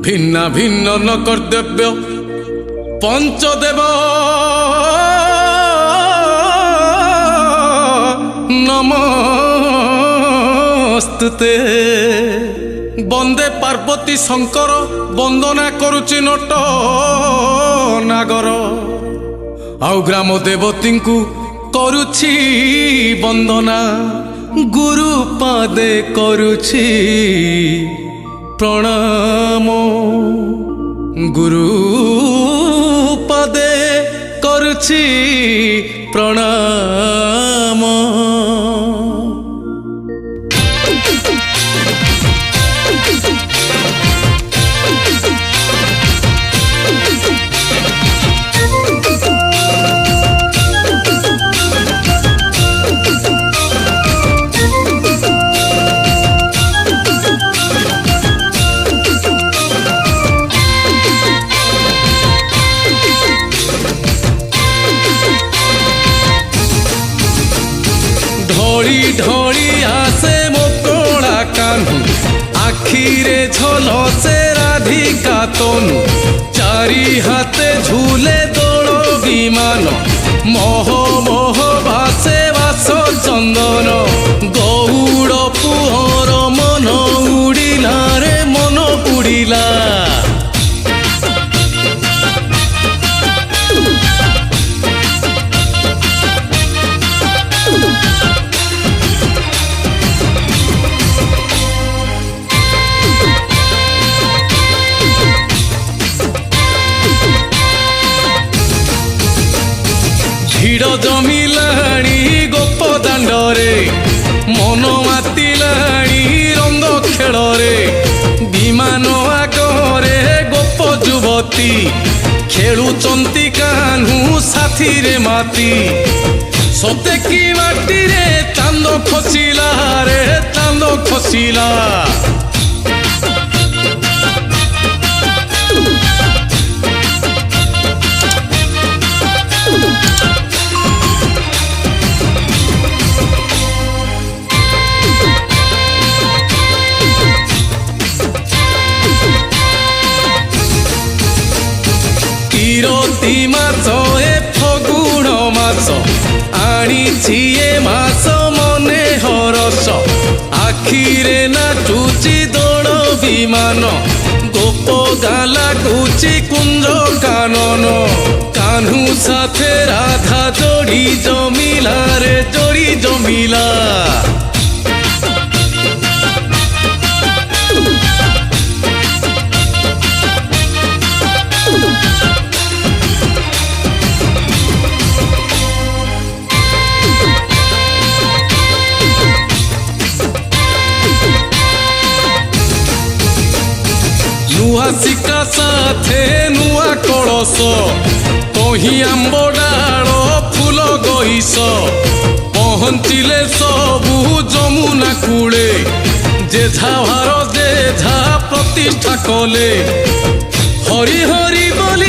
ଭିନ୍ନ ଭିନ୍ନ ନ କର୍ତ୍ତବ୍ୟ ପଞ୍ଚଦେବ ନମସ୍ତୁତେ। ବନ୍ଦେ ପାର୍ବତୀ ଶଙ୍କର ବନ୍ଦନା କରୁଛି ନଟ ନାଗର। ଆଉ ଗ୍ରାମ ଦେବତୀଙ୍କୁ କରୁଛି ବନ୍ଦନା, ଗୁରୁ ପାଦେ କରୁଛି ପ୍ରଣାମ। ଗୁରୁ ପାଦେ କରୁଛି ପ୍ରଣାମ। ढोली ढोली आसे मोकोड़ा कान्हू, आखिरे झलसे राधिका तनु। चारि हाथे झूले दोल विमान, मोह मोह भासे वास चंदन। गौड़ पुहर मन उड़िला रे मन उड़िला। ଭିଡ଼ ଜମିଲାଣି ଗୋପ ଦାଣ୍ଡରେ, ମନ ମାତିଲାଣି ରଙ୍ଗ ଖେଳରେ। ବିମାନ ଆଗରେ ଗୋପ ଯୁବତୀ, ଖେଳୁଛନ୍ତି କାହ୍ନୁ ସାଥିରେ ମାତି। ସତେ କି ମାଟିରେ ଚାନ୍ଦ ଖସିଲା ରେ ଚାନ୍ଦ ଖସିଲା। ତିରୋତି ମାସ ଏ ଫଗୁଣ ମାସ, ଆଣିଛି ଏ ମାସ ମନେ ହରସ। ଆଖିରେ ନାଚୁଛି ଦୋଳ ବିମାନ, ଗୋପ ଗାଁ ଲାଗୁଛି କୁଞ୍ଜ କାନନ। କାହ୍ନୁ ସାଥେ ରାଧା ଯୋଡ଼ି ଜମିଲା ରେ ଯୋଡ଼ି ଜମିଲା। ନୂଆ ଶିକା ସାଥେ ନୂଆ କଳସ, ତହିଁ ଆମ୍ବ ଡାଳ ଫୁଲ ଗଇସ। ପହଞ୍ଚିଲେ ସବୁ ଯମୁନା କୂଳେ, ଯେଝା ଭାର ଯେଝା ପ୍ରତିଷ୍ଠା କଲେ। ହରି ହରି ବୋଲି